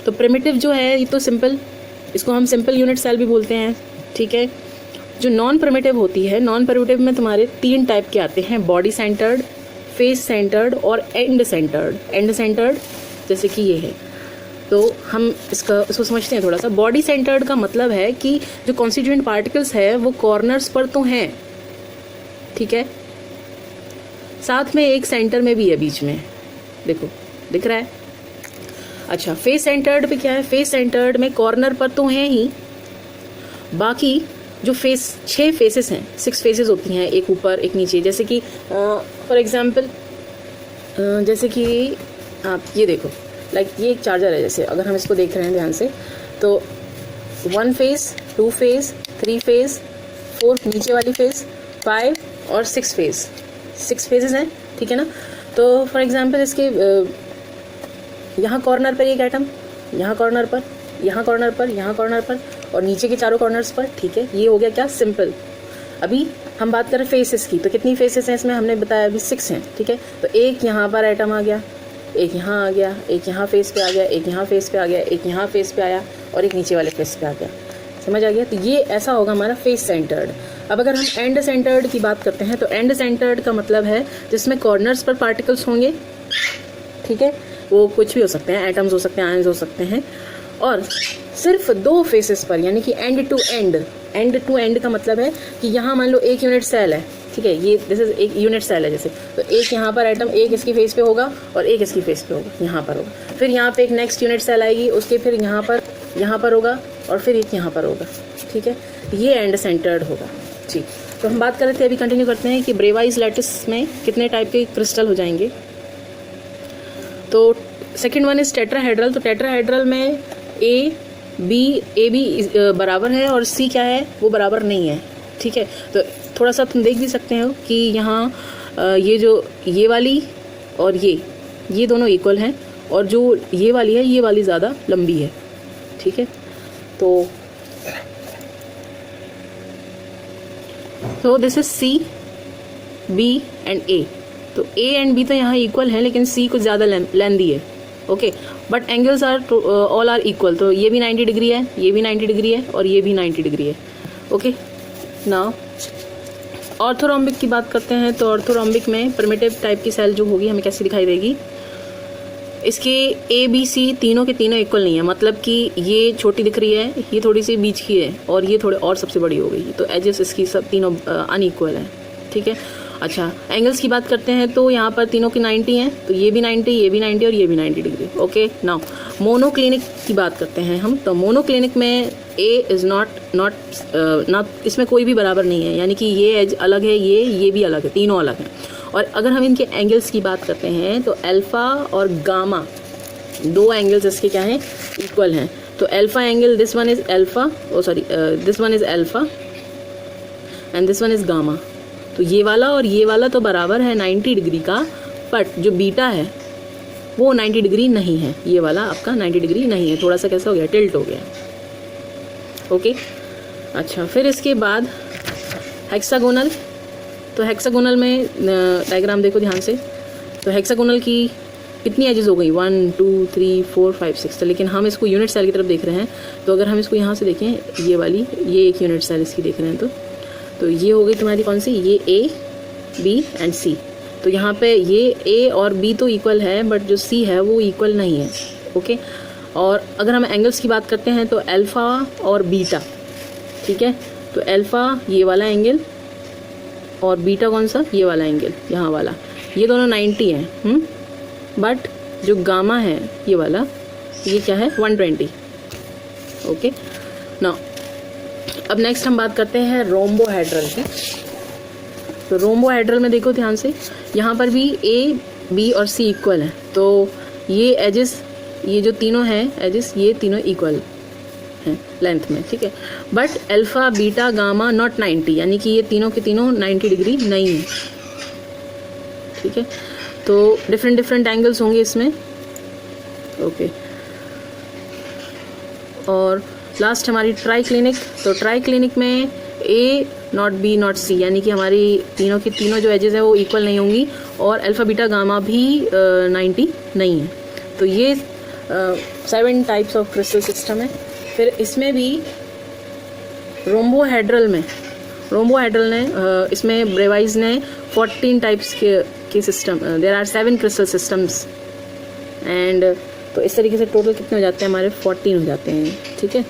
तो प्रिमिटिव जो है ये तो सिंपल, इसको हम सिंपल यूनिट सेल भी बोलते हैं, ठीक है। जो नॉन प्रिमिटिव होती है, नॉन प्रिमिटिव में तुम्हारे 3 टाइप के आते हैं, बॉडी सेंटर्ड, फेस सेंटर्ड और एंड सेंटर्ड। एंड सेंटर्ड जैसे कि ये है, तो हम इसको समझते हैं थोड़ा सा। बॉडी सेंटर्ड का मतलब है कि जो कॉन्स्टिट्यूएंट पार्टिकल्स है वो कॉर्नर्स पर तो हैं, ठीक है, साथ में एक सेंटर में भी है बीच में, देखो दिख रहा है। अच्छा, फेस सेंटर्ड पे क्या है, फेस सेंटर्ड में कॉर्नर पर तो हैं ही, बाकी जो 6 फेसेस हैं, 6 फेसेस होती हैं, एक ऊपर एक नीचे। जैसे कि फॉर एग्जांपल जैसे कि आप ये देखो, लाइक ये एक चार्जर है, जैसे अगर हम इसको देख रहे हैं ध्यान से, तो 1 फेस, 2 फेस, 3 फेस, 4 नीचे वाली फेस, 5 और 6 फेस, 6 फेसेस हैं, ठीक है ना। तो फॉर एग्जांपल इसके यहाँ कॉर्नर पर एक एटम, यहाँ कॉर्नर पर, यहाँ कॉर्नर पर, यहाँ कॉर्नर पर और नीचे के चारों कॉर्नर्स पर, ठीक है। ये हो गया क्या, सिंपल। अभी हम बात करें फेसेस की, तो कितनी फेसेस हैं इसमें, हमने बताया अभी 6 हैं, ठीक है। तो एक यहाँ पर एटम आ गया, एक यहाँ आ गया, एक यहाँ फेस पे आ गया, एक यहाँ फेस पे आ गया, एक यहाँ फेस पे आया और एक नीचे वाले फेस पे आ गया, समझ आ गया। तो ये ऐसा होगा हमारा फेस सेंटर्ड। अब अगर हम एंड सेंटर्ड की बात करते हैं, तो एंड सेंटर्ड का मतलब है जिसमें कॉर्नर्स पर पार्टिकल्स होंगे, ठीक है, वो कुछ भी हो सकते हैं, एटम्स हो सकते हैं, आयंस हो सकते हैं, और सिर्फ 2 फेसेस पर, यानी कि end to end. End to end का मतलब है कि यहाँ मान लो एक यूनिट सेल है, ठीक है, ये दिस इज एक यूनिट सेल है जैसे, तो एक यहाँ पर एटम, एक इसकी फेस पे होगा और एक इसकी फेस पे होगा, यहाँ पर होगा, फिर यहाँ पे एक नेक्स्ट यूनिट सेल आएगी, उसके फिर यहाँ पर होगा और फिर एक यहाँ पर होगा, ठीक है। ये एंड सेंटर्ड होगा, ठीक। तो हम बात कर रहे थे, अभी कंटिन्यू करते हैं कि ब्रेवाइज लैटिस में कितने टाइप के क्रिस्टल हो जाएंगे। तो सेकेंड वन इज टेट्राहेड्रल। तो टेट्राहेड्रल में ए बी बराबर है और सी क्या है, वो बराबर नहीं है, ठीक है। तो थोड़ा सा तुम देख भी सकते हो कि यहाँ ये वाली और ये दोनों इक्वल हैं, और जो ये वाली है, ये वाली ज़्यादा लंबी है, ठीक है। तो this is C, B and A. तो ए एंड बी तो यहाँ इक्वल हैं, लेकिन सी कुछ ज़्यादा लेंदी है, okay. But angles are all are equal. तो ये भी 90 डिग्री है, ये भी 90 डिग्री है और ये भी 90 डिग्री है, ओके। नाउ ऑर्थोरोम्बिक की बात करते हैं। तो ऑर्थोरोम्बिक में प्रिमिटिव टाइप की सेल जो होगी हमें कैसी दिखाई देगी, इसके ए बी सी तीनों के तीनों इक्वल नहीं है, मतलब कि ये छोटी दिख रही है, ये थोड़ी सी बीच की है और ये थोड़े और सबसे बड़ी हो गई, तो एजेस इसकी सब तीनों अनइक्वल है, ठीक है। अच्छा, एंगल्स की बात करते हैं तो यहाँ पर तीनों की 90 हैं, तो ये भी 90, ये भी 90 और ये भी 90 डिग्री, ओके। नाउ मोनोक्लिनिक की बात करते हैं हम। तो मोनोक्लिनिक में ए इज़ नॉट इसमें कोई भी बराबर नहीं है, यानी कि ये एज अलग है, ये भी अलग है, तीनों अलग हैं। और अगर हम इनके एंगल्स की बात करते हैं तो अल्फ़ा और गामा 2 एंगल्स इसके क्या हैं, इक्वल हैं। तो alpha angle, this one is alpha, this one is alpha and this one is gamma. तो ये वाला और ये वाला तो बराबर है 90 डिग्री का, बट जो बीटा है वो 90 डिग्री नहीं है, ये वाला आपका 90 डिग्री नहीं है, थोड़ा सा कैसा हो गया, टिल्ट हो गया, ओके। अच्छा, फिर इसके बाद हेक्सागोनल। तो हेक्सागोनल में डायग्राम देखो ध्यान से। तो हेक्सागोनल की कितनी एजेस हो गई, 1 2 3 4 5 6। तो लेकिन हम इसको यूनिट सेल की तरफ देख रहे हैं, तो अगर हम इसको यहाँ से देखें, ये वाली, ये एक यूनिट सेल इसकी देख रहे हैं, तो ये हो गई तुम्हारी कौन सी, ये ए बी एंड सी। तो यहाँ पे ये ए और बी तो इक्वल है, बट जो सी है वो इक्वल नहीं है, ओके। और अगर हम एंगल्स की बात करते हैं तो अल्फ़ा और बीटा, ठीक है। तो अल्फ़ा ये वाला एंगल और बीटा कौन सा, ये वाला एंगल, यहाँ वाला, ये दोनों 90 हैं, बट जो गामा है ये वाला, ये क्या है, 120, ओके। नाउ अब नेक्स्ट हम बात करते हैं रोम्बोहेड्रल की। तो रोम्बोहेड्रल में देखो ध्यान से, यहाँ पर भी ए बी और सी इक्वल हैं, तो ये एजेस, ये जो तीनों हैं एजेस, ये तीनों इक्वल हैं लेंथ में, ठीक है। But alpha beta gamma not 90, यानी कि ये तीनों के तीनों 90 डिग्री नहीं है, ठीक है। तो डिफरेंट एंगल्स होंगे इसमें, ओके। और लास्ट हमारी ट्राइक्लिनिक। तो ट्राइक्लिनिक में ए नॉट बी नॉट सी, यानी कि हमारी तीनों की तीनों जो एजेस है वो इक्वल नहीं होंगी, और अल्फ़ा बीटा गामा भी 90 नहीं है। तो ये 7 टाइप्स ऑफ क्रिस्टल सिस्टम है। फिर इसमें भी रोम्बोहेड्रल ने इसमें ब्रेवाइज ने 14 टाइप्स के सिस्टम, there are 7 crystal systems and तो इस तरीके से टोटल कितने हो जाते हैं हमारे 14 हो जाते हैं। ठीक है।